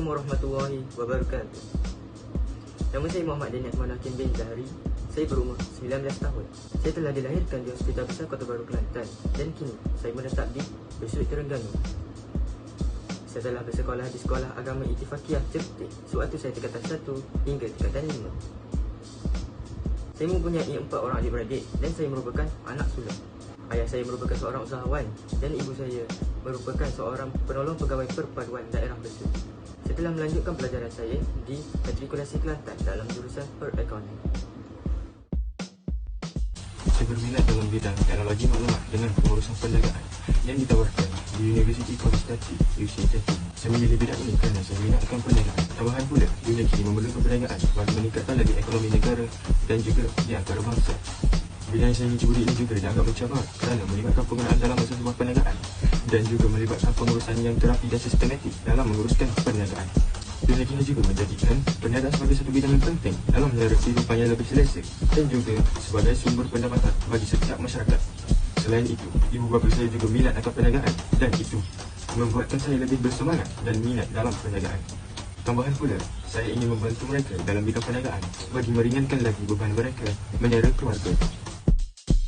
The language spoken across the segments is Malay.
Assalamualaikum warahmatullahi wabarakatuh. Nama saya Muhammad Daniel Manakin bin Zahri. Saya berumur 19 tahun. Saya telah dilahirkan di Hospital Besar Kota Baru, Kelantan, dan kini saya menetap di Besut, Terengganu. Saya telah bersekolah di Sekolah Agama Ittifaqiyah Jeptik sewaktu saya tingkatan 1 hingga tingkatan 5. Saya mempunyai 4 orang adik-beradik dan saya merupakan anak sulung. Ayah saya merupakan seorang usahawan dan ibu saya merupakan seorang penolong pegawai perpaduan daerah Besut. Saya telah melanjutkan pelajaran saya di Matrikulasi Kelantan dalam jurusan Perakaunan. Saya berminat dalam bidang teknologi maklumat dengan pengurusan perniagaan yang ditawarkan di Universiti College Tati, UCT. Saya memilih bidang ini kerana saya minatkan perniagaan. Tambahan pula, dunia kini memerlukan perniagaan bagi meningkatkan lagi ekonomi negara dan juga di antara bangsa. Bidang yang saya ingin ceburi ini juga dianggap mencabar kerana melibatkan penggunaan dalam masa sebuah perniagaan dan juga melibatkan pengurusan yang terapi dan sistematik dalam menguruskan perniagaan. Dunia kini juga menjadikan perniagaan sebagai satu bidang yang penting dalam menyara kehidupan yang lebih selesa dan juga sebagai sumber pendapatan bagi setiap masyarakat. Selain itu, ibu bapa saya juga minat akan perniagaan dan itu membuatkan saya lebih bersemangat dan minat dalam perniagaan. Tambahan pula, saya ingin membantu mereka dalam bidang perniagaan bagi meringankan lagi beban mereka menyara keluarga.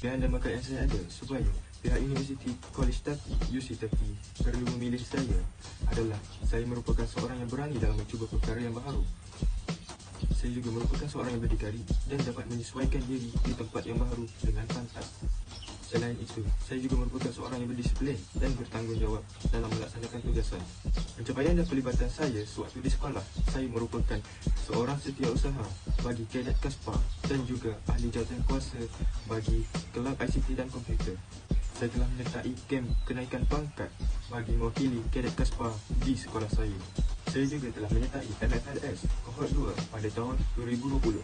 Pilihan dan bakat yang saya ada supaya pihak Universiti College Tati, UCT perlu memilih saya adalah saya merupakan seorang yang berani dalam mencuba perkara yang baru. Saya juga merupakan seorang yang berdikari dan dapat menyesuaikan diri di tempat yang baru dengan pantas. Selain itu, saya juga merupakan seorang yang berdisiplin dan bertanggungjawab dalam melaksanakan tugasan. Pencapaian dan pelibatan saya sewaktu di sekolah, saya merupakan seorang setiausaha bagi kadet KASPA dan juga ahli jawatan kuasa bagi kelab ICT dan komputer. Saya telah menyertai kem kenaikan pangkat bagi mewakili kadet KASPA di sekolah saya. Saya juga telah menyertai MFLS Kohort 2 pada tahun 2020.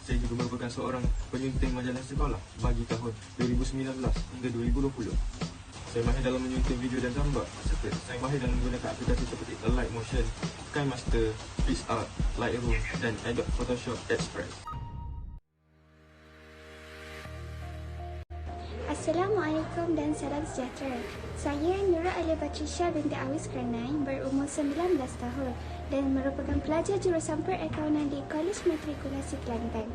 Saya juga merupakan seorang penyunting majalah sekolah bagi tahun 2019 hingga 2020. Saya mahir dalam menyunting video dan gambar serta saya mahir dalam menggunakan aplikasi seperti Light Motion, KineMaster, PixArt, Lightroom dan Adobe Photoshop Express. Assalamualaikum dan salam sejahtera. Saya Nura Ali Batrisha binti Awis Keranai, berumur 19 tahun dan merupakan pelajar jurusan Perakaunan di Kolej Matrikulasi Kelantan.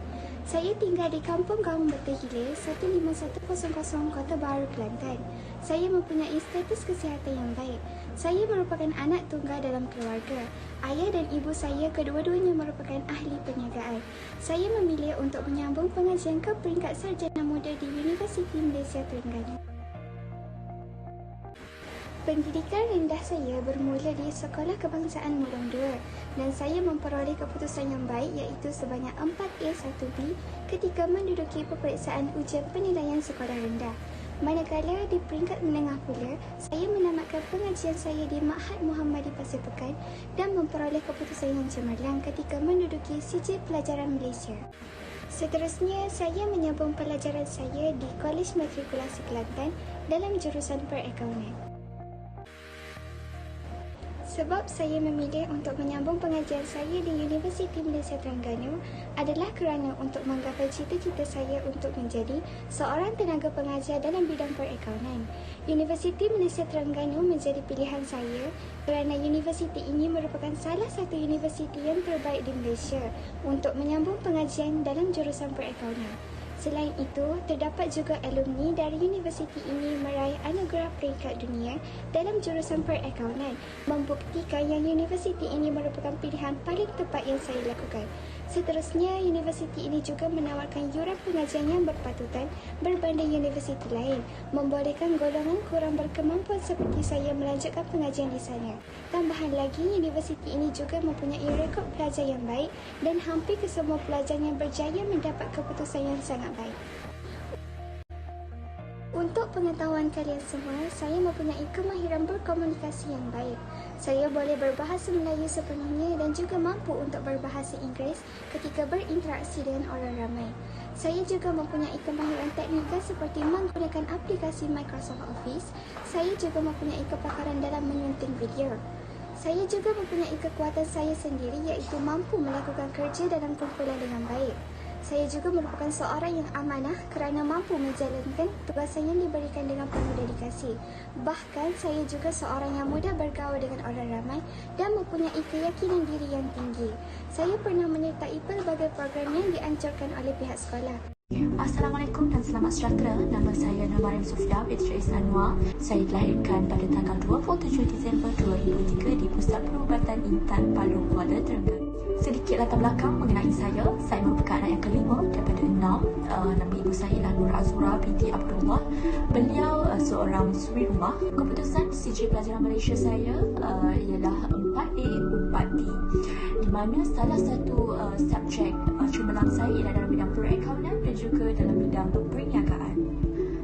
Saya tinggal di Kampung Kaum Betul Hilir 15100 Kota Baru, Kelantan. Saya mempunyai status kesihatan yang baik. Saya merupakan anak tunggal dalam keluarga. Ayah dan ibu saya kedua-duanya merupakan ahli perniagaan. Saya memilih untuk menyambung pengajian ke peringkat sarjana muda di Universiti Malaysia Terengganu. Pendidikan rendah saya bermula di Sekolah Kebangsaan Mulong 2 dan saya memperoleh keputusan yang baik iaitu sebanyak 4A1B ketika menduduki peperiksaan ujian penilaian sekolah rendah. Manakala di peringkat menengah pula, saya menamatkan pengajian saya di Ma'had Muhammadi Pasir Pekan dan memperoleh keputusan yang cemerlang ketika menduduki sijil pelajaran Malaysia. Seterusnya, saya menyambung pelajaran saya di Kolej Matrikulasi Kelantan dalam jurusan Perakaunan. Sebab saya memilih untuk menyambung pengajian saya di Universiti Malaysia Terengganu adalah kerana untuk menggapai cita-cita saya untuk menjadi seorang tenaga pengajar dalam bidang perakaunan. Universiti Malaysia Terengganu menjadi pilihan saya kerana universiti ini merupakan salah satu universiti yang terbaik di Malaysia untuk menyambung pengajian dalam jurusan perakaunan. Selain itu, terdapat juga alumni dari universiti ini meraih anugerah peringkat dunia dalam jurusan perakaunan, membuktikan yang universiti ini merupakan pilihan paling tepat yang saya lakukan. Seterusnya, universiti ini juga menawarkan yuran pengajian yang berpatutan berbanding universiti lain, membolehkan golongan kurang berkemampuan seperti saya melanjutkan pengajian di sana. Tambahan lagi, universiti ini juga mempunyai rekod pelajar yang baik dan hampir kesemua pelajar yang berjaya mendapat keputusan yang sangat baik. Untuk pengetahuan kalian semua, saya mempunyai kemahiran berkomunikasi yang baik. Saya boleh berbahasa Melayu sepenuhnya dan juga mampu untuk berbahasa Inggeris ketika berinteraksi dengan orang ramai. Saya juga mempunyai kemahiran teknikal seperti menggunakan aplikasi Microsoft Office. Saya juga mempunyai kepakaran dalam menyunting video. Saya juga mempunyai kekuatan saya sendiri iaitu mampu melakukan kerja dalam kumpulan dengan baik. Saya juga merupakan seorang yang amanah kerana mampu menjalankan tugasan yang diberikan dengan penuh dedikasi. Bahkan saya juga seorang yang mudah bergaul dengan orang ramai dan mempunyai keyakinan diri yang tinggi. Saya pernah menyertai pelbagai program yang dianjurkan oleh pihak sekolah. Assalamualaikum dan selamat sejahtera. Nama saya Nurmarin Sufda binti Rais Anwar. Saya dilahirkan pada tanggal 27 Disember 2003 di Pusat Perubatan Intan, Palung, Kuala Terengganu. Sedikit latar belakang mengenai saya merupakan anak yang kelima daripada 6. Nama ibu saya ialah Nur Azura binti Abdullah. Beliau seorang suri rumah. Keputusan CJ Pelajaran Malaysia saya ialah 4A 4D, di mana salah satu subjek cemerlang saya ialah dalam bidang perakaunan dan juga dalam bidang perniagaan.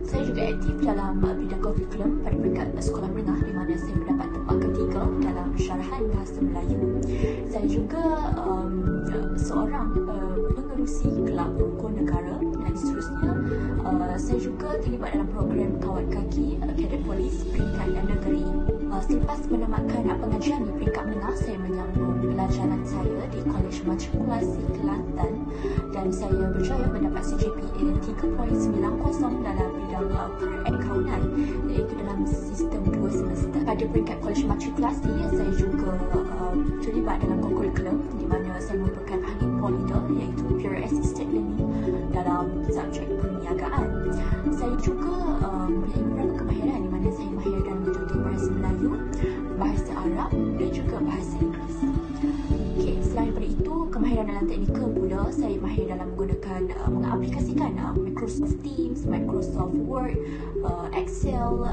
Saya juga aktif dalam bidang kurikulum pada peringkat sekolah menengah, di mana saya mendapat tempat ketiga dalam syarahan bahasa Melayu. Saya juga seorang pengerusi kelab rukun negara dan seterusnya. Saya juga terlibat dalam program kawat kaki kadet polis peringkat negeri. Selepas menamatkan pengajian di peringkat menengah, saya menyambung pelajaran saya di Kolej Matrikulasi Kelantan dan saya berjaya mendapat CGPA 3.90 dalam bidang perakaunan, iaitu dalam sistem 2 semester. Pada peringkat Kolej Matrikulasi, saya juga terlibat dalam kurikulum di mana saya merupakan ahli polida, iaitu Peer Assisted Learning dalam subjek perniagaan. Saya juga mempunyai beberapa kemahiran di mana saya mahir dalam metode bahasa Melayu, bahasa Arab dan juga bahasa Inggeris. Okey, selain daripada itu, kemahiran dalam teknikal pula saya mahir dalam menggunakan mengaplikasikan Microsoft Teams, Microsoft Word, Excel,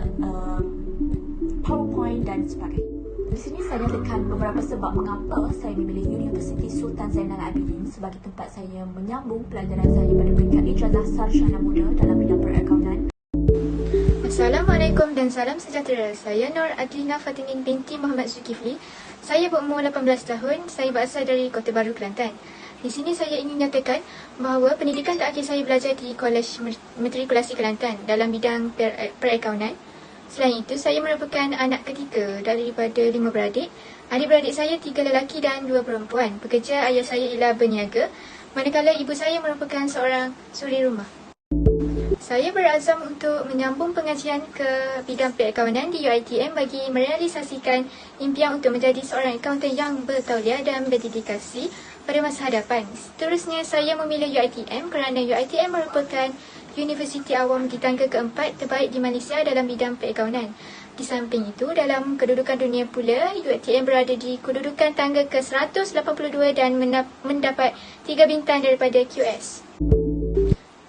PowerPoint dan sebagainya. Di sini saya nyatakan beberapa sebab mengapa saya memilih Universiti Sultan Zainal Abidin sebagai tempat saya menyambung pelajaran saya pada peringkat ijazah sarjana muda dalam bidang perakaunan. Assalamualaikum dan salam sejahtera. Saya Nur Adlina Fatinin binti Muhammad Zulkifli. Saya berumur 18 tahun. Saya berasal dari Kota Baru, Kelantan. Di sini saya ingin menyatakan bahawa pendidikan terakhir saya belajar di Kolej Matrikulasi Kelantan dalam bidang perakaunan. Selain itu, saya merupakan anak ketiga daripada 5 beradik. Adik-beradik saya 3 lelaki dan 2 perempuan. Pekerja ayah saya ialah berniaga, manakala ibu saya merupakan seorang suri rumah. Saya berazam untuk menyambung pengajian ke bidang perakaunan di UiTM bagi merealisasikan impian untuk menjadi seorang akaunten yang bertauliah dan berdedikasi pada masa hadapan. Seterusnya, saya memilih UiTM kerana UiTM merupakan universiti awam di tangga keempat terbaik di Malaysia dalam bidang perakaunan. Di samping itu, dalam kedudukan dunia pula, UiTM berada di kedudukan tangga ke-182 dan mendapat 3 bintang daripada QS.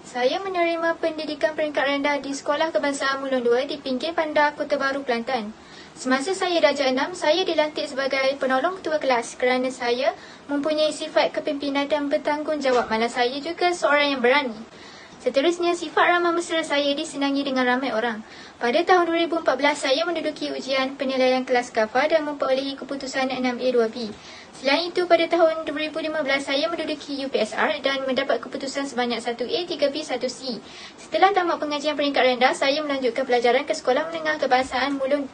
Saya menerima pendidikan peringkat rendah di Sekolah Kebangsaan Mulun 2 di pinggir bandar Kota Baru, Kelantan. Semasa saya darjah 6, saya dilantik sebagai penolong ketua kelas kerana saya mempunyai sifat kepimpinan dan bertanggungjawab, malah saya juga seorang yang berani. Seterusnya, sifat ramah mesra saya disenangi dengan ramai orang. Pada tahun 2014, saya menduduki ujian penilaian kelas KAFA dan memperolehi keputusan 6A2B. Selain itu, pada tahun 2015, saya menduduki UPSR dan mendapat keputusan sebanyak 1A, 3B, 1C. Setelah tamat pengajian peringkat rendah, saya melanjutkan pelajaran ke Sekolah Menengah Kebangsaan Mulun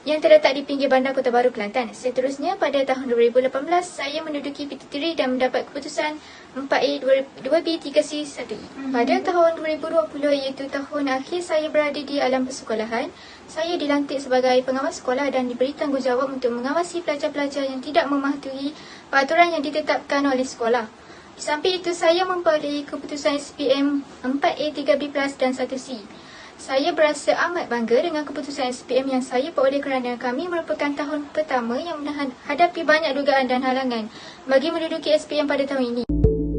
yang terletak di pinggir bandar Kota Baru, Kelantan. Seterusnya, pada tahun 2018, saya menduduki PT3 dan mendapat keputusan 4A, 2B, 3C, 1E. Pada tahun 2020, iaitu tahun akhir saya berada di alam persekolahan, saya dilantik sebagai pengawas sekolah dan diberi tanggungjawab untuk mengawasi pelajar-pelajar yang tidak mematuhi peraturan yang ditetapkan oleh sekolah. Di samping itu, saya memperolehi keputusan SPM 4A, 3B+, dan 1C. Saya berasa amat bangga dengan keputusan SPM yang saya peroleh kerana kami merupakan tahun pertama yang menghadapi banyak dugaan dan halangan bagi menduduki SPM pada tahun ini.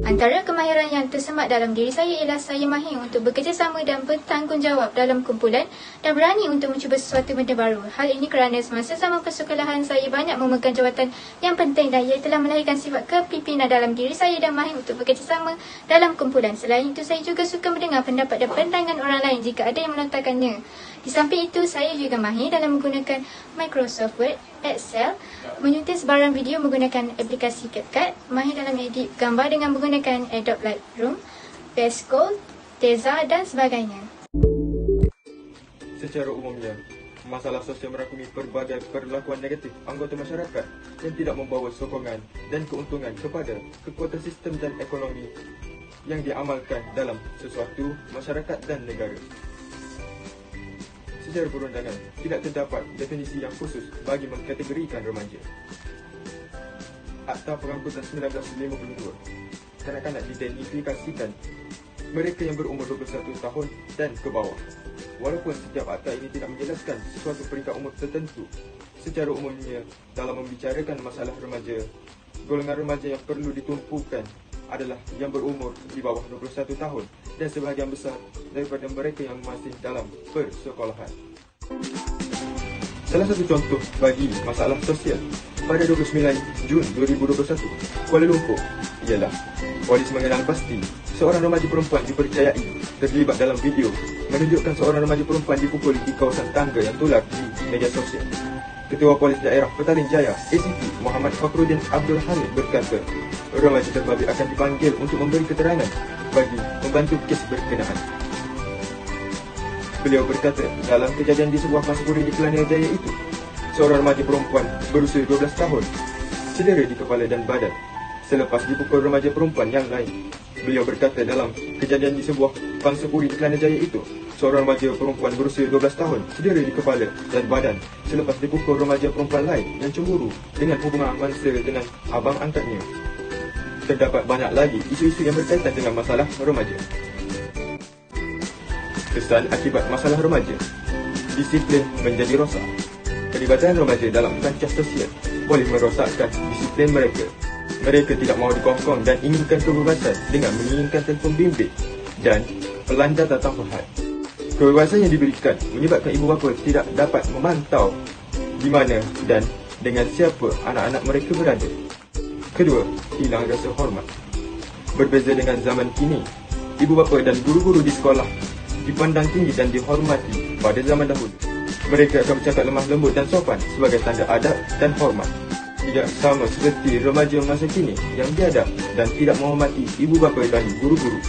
Antara kemahiran yang tersemat dalam diri saya ialah saya mahir untuk bekerjasama dan bertanggungjawab dalam kumpulan dan berani untuk mencuba sesuatu benda baru. Hal ini kerana semasa zaman persekolahan saya banyak memegang jawatan yang penting dan ia telah melahirkan sifat kepimpinan dalam diri saya dan mahir untuk bekerjasama dalam kumpulan. Selain itu, saya juga suka mendengar pendapat dan pandangan orang lain jika ada yang melontarkannya. Di samping itu, saya juga mahir dalam menggunakan Microsoft Word, Excel, menyunting sebarang video menggunakan aplikasi CapCut, mahir dalam edit gambar dengan menggunakan Adobe Lightroom, VS Code, Teza dan sebagainya. Secara umumnya, masalah sosial merangkumi pelbagai perlakuan negatif anggota masyarakat yang tidak membawa sokongan dan keuntungan kepada kekuatan sistem dan ekonomi yang diamalkan dalam sesuatu masyarakat dan negara. Secara perundangan, tidak terdapat definisi yang khusus bagi mengkategorikan remaja. Akta Pengangkutan 1952, kanak-kanak diidentifikasikan mereka yang berumur 21 tahun dan ke bawah. Walaupun setiap akta ini tidak menjelaskan sesuatu peringkat umur tertentu, secara umumnya dalam membicarakan masalah remaja, golongan remaja yang perlu ditumpukan adalah yang berumur di bawah 21 tahun dan sebahagian besar daripada mereka yang masih dalam persekolahan. Salah satu contoh bagi masalah sosial pada 29 Jun 2021, Kuala Lumpur ialah polis mengenal pasti seorang remaja perempuan dipercayai terlibat dalam video menunjukkan seorang remaja perempuan dipukul di kawasan tangga yang tular di media sosial. Ketua Polis Daerah Petaling Jaya ACP Muhammad Fakhruddin Abdul Hamid berkata, remaja terbabit akan dipanggil untuk memberi keterangan bagi membantu kes berkenaan. Beliau berkata, dalam kejadian di sebuah paspuri di Kelana Jaya itu, seorang remaja perempuan berusia 12 tahun cedera di kepala dan badan selepas dipukul remaja perempuan yang lain. Beliau berkata, dalam kejadian di sebuah pangsapuri di Kelana Jaya itu, seorang remaja perempuan berusia 12 tahun cedera di kepala dan badan selepas dipukul remaja perempuan lain yang cemburu dengan hubungan mangsa dengan abang angkatnya. Terdapat banyak lagi isu-isu yang berkaitan dengan masalah remaja. Kesan akibat masalah remaja, disiplin menjadi rosak. Kelibatan remaja dalam kancah sosial boleh merosakkan disiplin mereka. Mereka tidak mahu dikongkong dan inginkan kebebasan dengan menginginkan telefon bimbit dan pelan data tanpa had. Kebebasan yang diberikan menyebabkan ibu bapa tidak dapat memantau di mana dan dengan siapa anak-anak mereka berada. Kedua, hilang rasa hormat. Berbeza dengan zaman kini, ibu bapa dan guru-guru di sekolah dipandang tinggi dan dihormati pada zaman dahulu. Mereka akan bercakap lemah lembut dan sopan sebagai tanda adab dan hormat. Tidak sama seperti remaja masa kini yang biadab dan tidak menghormati ibu bapa dan guru-guru.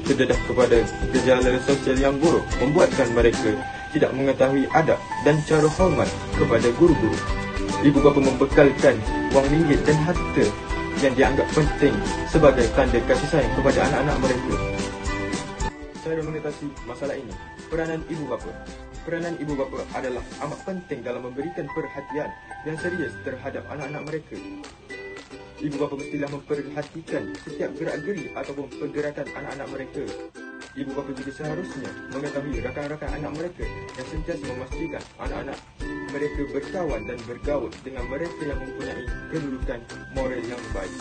Terdedah kepada gejala sosial yang buruk membuatkan mereka tidak mengetahui adab dan cara hormat kepada guru-guru. Ibu bapa membekalkan wang ringgit dan harta yang dianggap penting sebagai tanda kasih sayang kepada anak-anak mereka. Cara mengatasi masalah ini, peranan ibu bapa. Peranan ibu bapa adalah amat penting dalam memberikan perhatian yang serius terhadap anak-anak mereka. Ibu bapa mestilah memperhatikan setiap gerak-geri ataupun pergerakan anak-anak mereka. Ibu bapa juga seharusnya mengetahui rakan-rakan anak mereka dan sentiasa memastikan anak-anak mereka berkawan dan bergaul dengan mereka yang mempunyai kedudukan moral yang baik.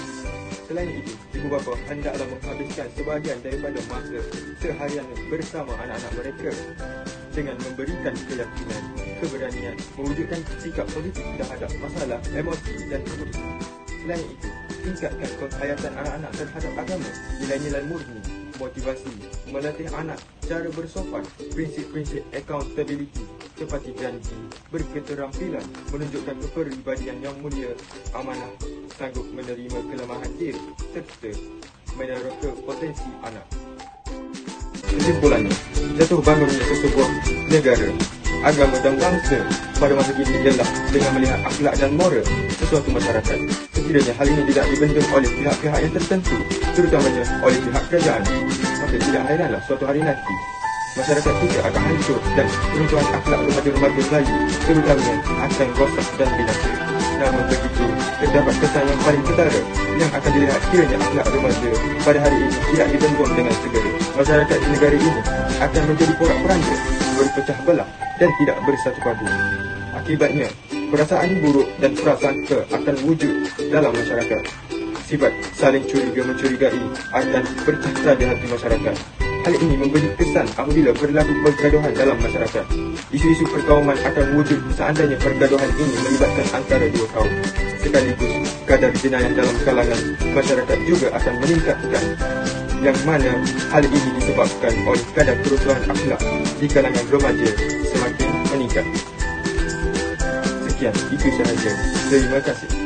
Selain itu, ibu bapa hendaklah menghabiskan sebahagian daripada masa seharian bersama anak-anak mereka dengan memberikan keyakinan, keberanian, mewujudkan sikap positif terhadap masalah, emosi dan keputusan. Selain itu, tingkatkan penghayatan anak-anak terhadap agama, nilai-nilai murni, motivasi, melatih anak cara bersopan, prinsip-prinsip accountability seperti janji, berketerampilan, menunjukkan kepribadian yang mulia, amanah, sanggup menerima kelemahan diri, serta meneroka potensi anak. Kesimpulannya, jatuh bangunnya sesebuah negara, agama dan bangsa pada masa kini ialah dengan melihat akhlak dan moral sesuatu masyarakat. Sekiranya hal ini tidak dibendung oleh pihak-pihak yang tertentu, terutamanya oleh pihak kerajaan, maka tidak heranlah suatu hari nanti masyarakat kita akan hancur dan keruntuhan akhlak remaja-remaja Melayu terutamanya akan rosak dan binasa. Namun begitu, terdapat kesan yang paling ketara yang akan dilihat kiranya akhlak remaja pada hari ini tidak dibendung dengan segera. Masyarakat di negara ini akan menjadi porak-poranda, berpecah belah dan tidak bersatu padu. Akibatnya, perasaan buruk dan prasangka akan wujud dalam masyarakat. Sifat saling curiga-mencurigai akan bercahaya di hati masyarakat. Hal ini memberi kesan apabila berlaku pergaduhan dalam masyarakat. Isu-isu perkauman akan wujud seandainya pergaduhan ini melibatkan antara dua kaum. Sekaligus, kadar jenayah dalam kalangan masyarakat juga akan meningkatkan, yang mana hal ini disebabkan oleh kadar kerusuhan akhlak di kalangan remaja semakin meningkat. Sekian, itu sahaja. Terima kasih.